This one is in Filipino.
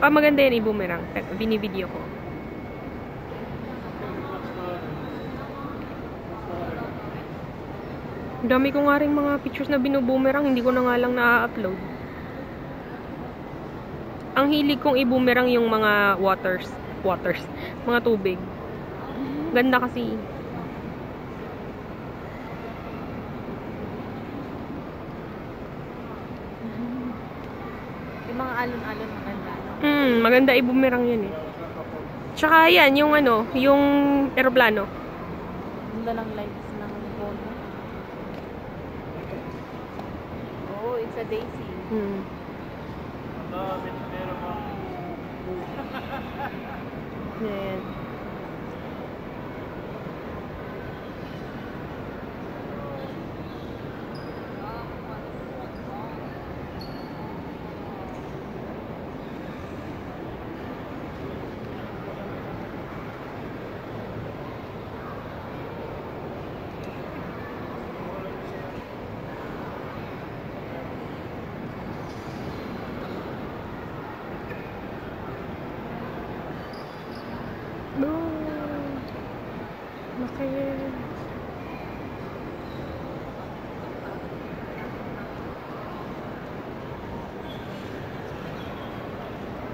Maganda yan i-boomerang. Binivideo ko. Dami ko nga rin mga pictures na binuboomerang, hindi ko na nga lang na-upload. Ang hilig kong i-boomerang yung mga waters, mga tubig. Ganda kasi. Yung mga alon-alon maganda. Maganda i-boomerang yun eh. Tsaka yan, yung ano, yung eroplano. Ganda lang lights ng phone. Oh, it's a daisy. Yan.